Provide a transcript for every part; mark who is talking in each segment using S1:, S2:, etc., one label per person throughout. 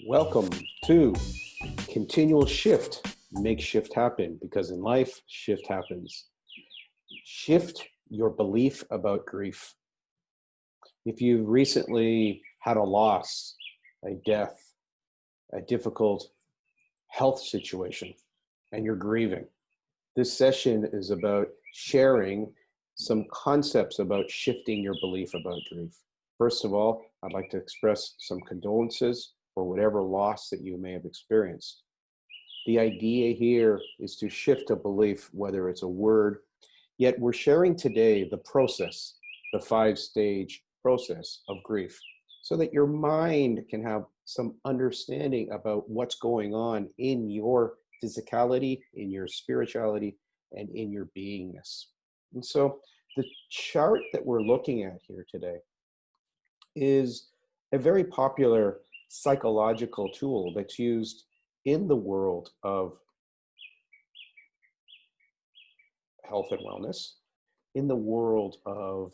S1: Welcome to Continual Shift. Make shift happen, because in life, shift happens. Shift your belief about grief. If you've recently had a loss, a death, a difficult health situation, and you're grieving, this session is about sharing some concepts about shifting your belief about grief. First of all, I'd like to express some condolences for whatever loss that you may have experienced. The idea here is to shift a belief, whether it's a word, yet we're sharing today the process, the 5-stage process of grief, so that your mind can have some understanding about what's going on in your physicality, in your spirituality, and in your beingness. And so the chart that we're looking at here today is a very popular psychological tool that's used in the world of health and wellness, in the world of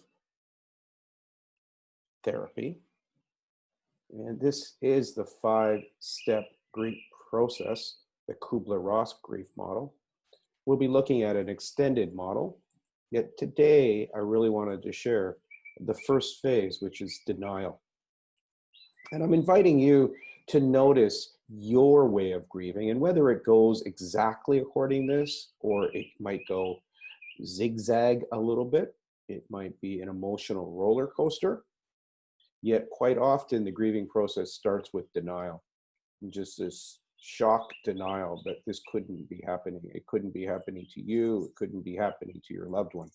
S1: therapy. And this is the 5-step grief process, the Kubler-Ross grief model. We'll be looking at an extended model, yet today I really wanted to share the first phase, which is denial. And I'm inviting you to notice your way of grieving, and whether it goes exactly according to this, or it might go zigzag a little bit. It might be an emotional roller coaster. Yet quite often the grieving process starts with denial, and just this shock denial that this couldn't be happening. It couldn't be happening to you. It couldn't be happening to your loved one.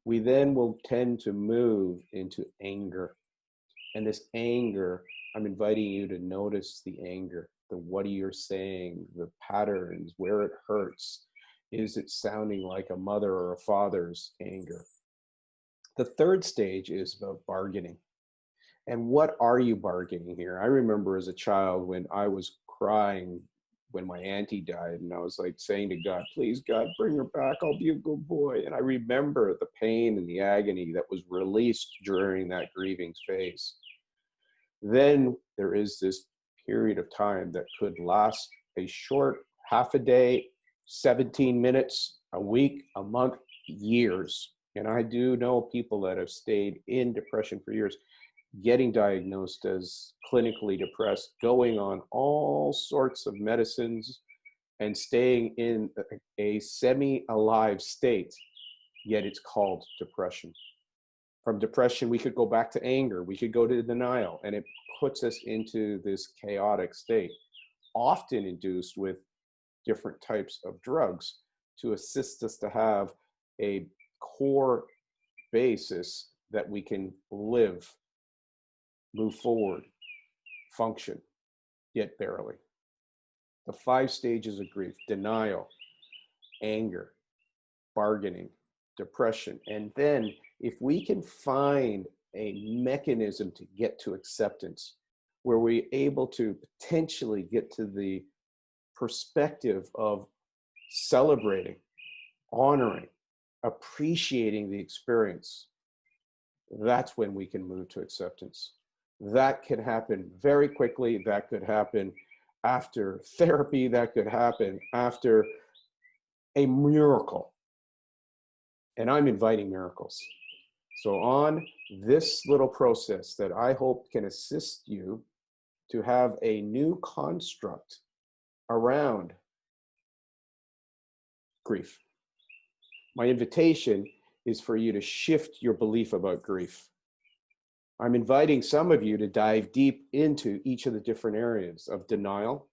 S1: We then will tend to move into anger. And this anger, I'm inviting you to notice the anger, the what you're saying, the patterns, where it hurts. Is it sounding like a mother or a father's anger? The third stage is about bargaining. And what are you bargaining here? I remember as a child when I was crying when my auntie died, and I was like saying to God, please God, bring her back, I'll be a good boy. And I remember the pain and the agony that was released during that grieving phase. Then there is this period of time that could last a short half a day, 17 minutes, a week, a month, years. And I do know people that have stayed in depression for years, getting diagnosed as clinically depressed, going on all sorts of medicines, and staying in a semi-alive state, yet it's called depression. From depression, we could go back to anger, we could go to denial, and it puts us into this chaotic state, often induced with different types of drugs to assist us to have a core basis that we can live, move forward, function, yet barely. The 5 stages of grief: denial, anger, bargaining, depression. And then if we can find a mechanism to get to acceptance, where we're able to potentially get to the perspective of celebrating, honoring, appreciating the experience, that's when we can move to acceptance. That could happen very quickly. That could happen after therapy. That could happen after a miracle. And I'm inviting miracles. So on this little process that I hope can assist you to have a new construct around grief, my invitation is for you to shift your belief about grief. I'm inviting some of you to dive deep into each of the different areas of denial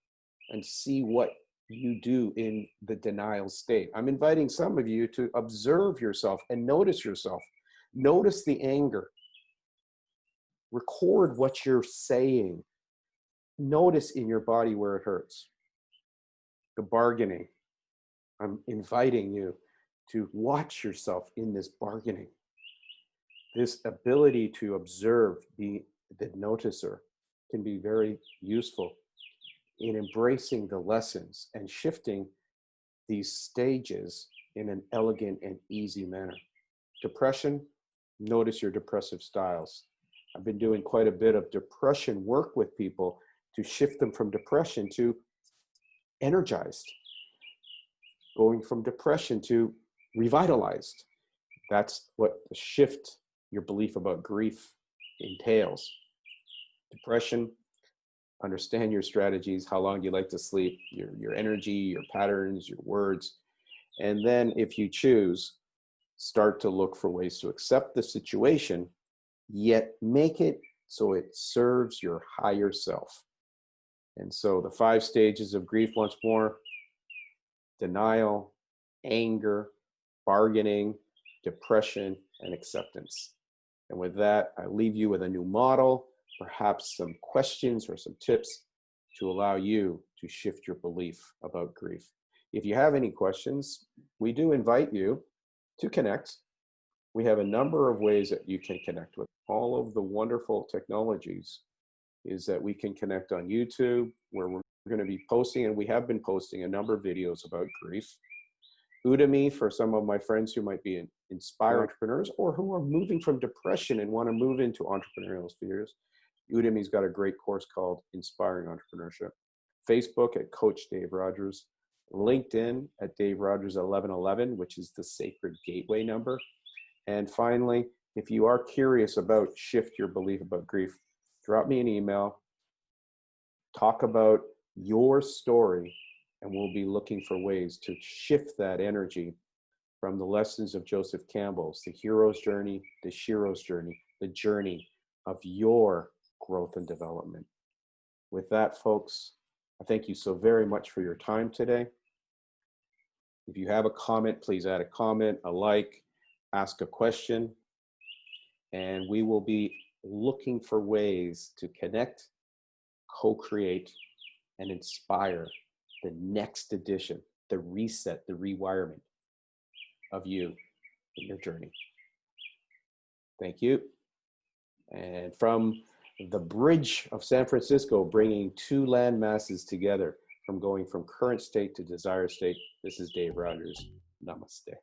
S1: and see what you do in the denial state. I'm inviting some of you to observe yourself and notice yourself. Notice the anger. Record what you're saying. Notice in your body where it hurts. The bargaining. I'm inviting you to watch yourself in this bargaining. This ability to observe, be the noticer, can be very useful in embracing the lessons and shifting these stages in an elegant and easy manner. Depression, notice your depressive styles. I've been doing quite a bit of depression work with people to shift them from depression to energized, going from depression to revitalized. That's what the shift your belief about grief entails. Depression, understand your strategies, how long you like to sleep, your energy, your patterns, your words. And then if you choose, start to look for ways to accept the situation, yet make it so it serves your higher self. And so the 5 stages of grief once more: denial, anger, bargaining, depression, and acceptance. And with that, I leave you with a new model, perhaps some questions or some tips to allow you to shift your belief about grief. If you have any questions, we do invite you to connect. We have a number of ways that you can connect with. All of the wonderful technologies is that we can connect on YouTube, where we're going to be posting, and we have been posting a number of videos about grief. Udemy for some of my friends who might be inspired entrepreneurs or who are moving from depression and want to move into entrepreneurial spheres. Udemy's got a great course called Inspiring Entrepreneurship. Facebook at Coach Dave Rogers. LinkedIn at Dave Rogers 1111, which is the sacred gateway number. And finally, if you are curious about Shift Your Belief About Grief, drop me an email, talk about your story, and we'll be looking for ways to shift that energy from the lessons of Joseph Campbell's, the hero's journey, the Shero's journey, the journey of your growth and development. With that, folks, I thank you so very much for your time today. If you have a comment, please add a comment, a like, ask a question, and we will be looking for ways to connect, co-create, and inspire the next edition, the reset, the rewirement of you in your journey. Thank you. And from the bridge of San Francisco, bringing 2 land masses together, from going from current state to desired state, this is Dave Rogers. Namaste.